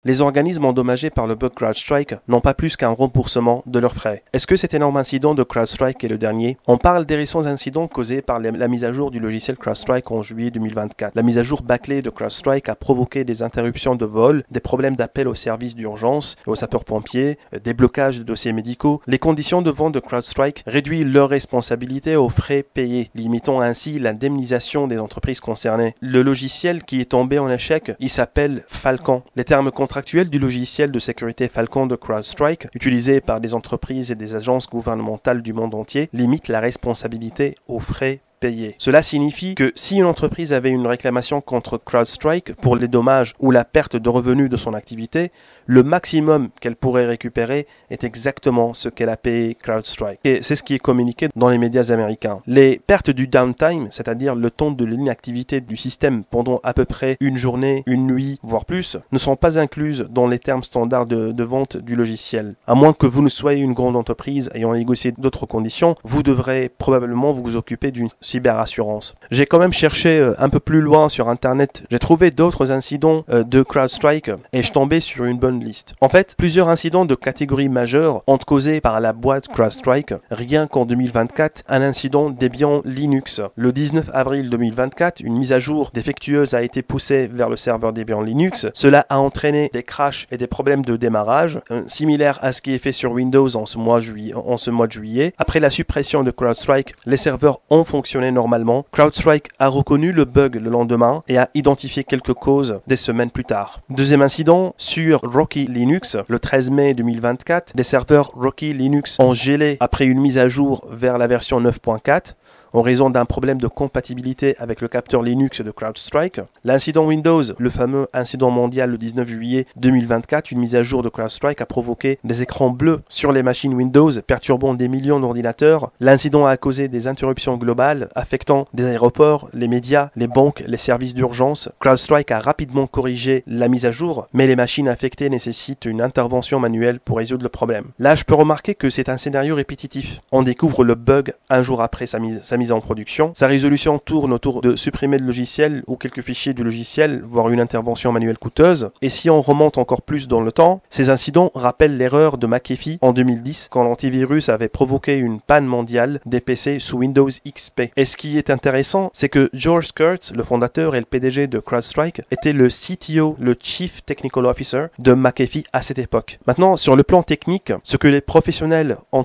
Les organismes endommagés par le bug CrowdStrike n'ont pas plus qu'un remboursement de leurs frais. Est-ce que cet énorme incident de CrowdStrike est le dernier? On parle des récents incidents causés par la mise à jour du logiciel CrowdStrike en juillet 2024. La mise à jour bâclée de CrowdStrike a provoqué des interruptions de vol, des problèmes d'appel aux services d'urgence, aux sapeurs-pompiers, des blocages de dossiers médicaux. Les conditions de vente de CrowdStrike réduisent leur responsabilité aux frais payés, limitant ainsi l'indemnisation des entreprises concernées. Le logiciel qui est tombé en échec, il s'appelle Falcon. Les termes contractuel du logiciel de sécurité Falcon de CrowdStrike, utilisé par des entreprises et des agences gouvernementales du monde entier, limite la responsabilité aux frais payés. Cela signifie que si une entreprise avait une réclamation contre CrowdStrike pour les dommages ou la perte de revenus de son activité, le maximum qu'elle pourrait récupérer est exactement ce qu'elle a payé CrowdStrike. Et c'est ce qui est communiqué dans les médias américains. Les pertes du downtime, c'est-à-dire le temps de l'inactivité du système pendant à peu près une journée, une nuit, voire plus, ne sont pas incluses dans les termes standards de vente du logiciel. À moins que vous ne soyez une grande entreprise ayant négocié d'autres conditions, vous devrez probablement vous occuper d'une cyberassurance. J'ai quand même cherché un peu plus loin sur internet, j'ai trouvé d'autres incidents de CrowdStrike et je tombais sur une bonne liste. En fait, plusieurs incidents de catégorie majeure ont causé par la boîte CrowdStrike, rien qu'en 2024, un incident Debian Linux. Le 19 avril 2024, une mise à jour défectueuse a été poussée vers le serveur Debian Linux. Cela a entraîné des crashs et des problèmes de démarrage, similaires à ce qui est fait sur Windows en ce mois de juillet. Après la suppression de CrowdStrike, les serveurs ont fonctionné normalement. CrowdStrike a reconnu le bug le lendemain et a identifié quelques causes des semaines plus tard. Deuxième incident, sur Rocky Linux, le 13 mai 2024, les serveurs Rocky Linux ont gelé après une mise à jour vers la version 9.4 en raison d'un problème de compatibilité avec le capteur Linux de CrowdStrike. L'incident Windows, le fameux incident mondial le 19 juillet 2024, une mise à jour de CrowdStrike a provoqué des écrans bleus sur les machines Windows, perturbant des millions d'ordinateurs. L'incident a causé des interruptions globales, affectant des aéroports, les médias, les banques, les services d'urgence. CrowdStrike a rapidement corrigé la mise à jour, mais les machines affectées nécessitent une intervention manuelle pour résoudre le problème. Là, je peux remarquer que c'est un scénario répétitif. On découvre le bug un jour après sa mise en production. Sa résolution tourne autour de supprimer le logiciel ou quelques fichiers du logiciel, voire une intervention manuelle coûteuse. Et si on remonte encore plus dans le temps, ces incidents rappellent l'erreur de McAfee en 2010 quand l'antivirus avait provoqué une panne mondiale des PC sous Windows XP. Et ce qui est intéressant, c'est que George Kurtz, le fondateur et le PDG de CrowdStrike, était le CTO, le Chief Technical Officer de McAfee à cette époque. Maintenant, sur le plan technique, ce que les professionnels ont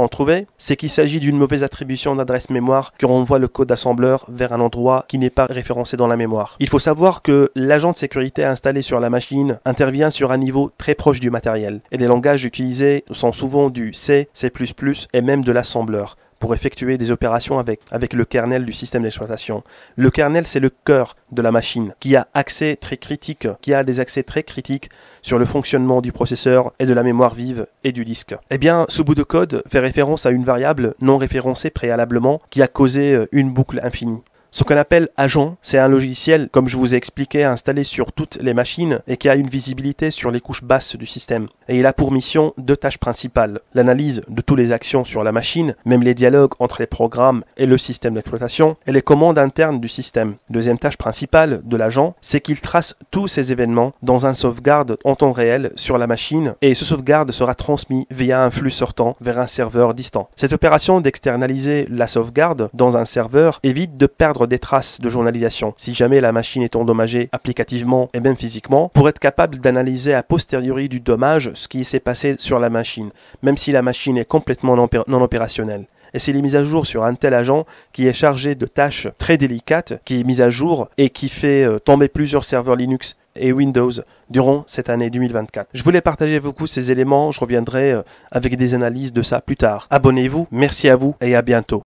trouvé, c'est qu'il s'agit d'une mauvaise attribution d'adresse mémoire qui renvoie le code assembleur vers un endroit qui n'est pas référencé dans la mémoire. Il faut savoir que l'agent de sécurité installé sur la machine intervient sur un niveau très proche du matériel et les langages utilisés sont souvent du C, C++ et même de l'assembleur pour effectuer des opérations avec le kernel du système d'exploitation. Le kernel, c'est le cœur de la machine qui a des accès très critiques sur le fonctionnement du processeur et de la mémoire vive et du disque. Eh bien, ce bout de code fait référence à une variable non référencée préalablement qui a causé une boucle infinie. Ce qu'on appelle agent, c'est un logiciel, comme je vous ai expliqué, installé sur toutes les machines et qui a une visibilité sur les couches basses du système. Et il a pour mission deux tâches principales. L'analyse de toutes les actions sur la machine, même les dialogues entre les programmes et le système d'exploitation, et les commandes internes du système. Deuxième tâche principale de l'agent, c'est qu'il trace tous ces événements dans un sauvegarde en temps réel sur la machine et ce sauvegarde sera transmis via un flux sortant vers un serveur distant. Cette opération d'externaliser la sauvegarde dans un serveur évite de perdre des traces de journalisation si jamais la machine est endommagée applicativement et même physiquement pour être capable d'analyser a posteriori du dommage ce qui s'est passé sur la machine, même si la machine est complètement non opérationnelle. Et c'est les mises à jour sur un tel agent qui est chargé de tâches très délicates, qui est mise à jour et qui fait tomber plusieurs serveurs Linux et Windows durant cette année 2024. Je voulais partager avec vous ces éléments, je reviendrai avec des analyses de ça plus tard. Abonnez-vous, merci à vous et à bientôt.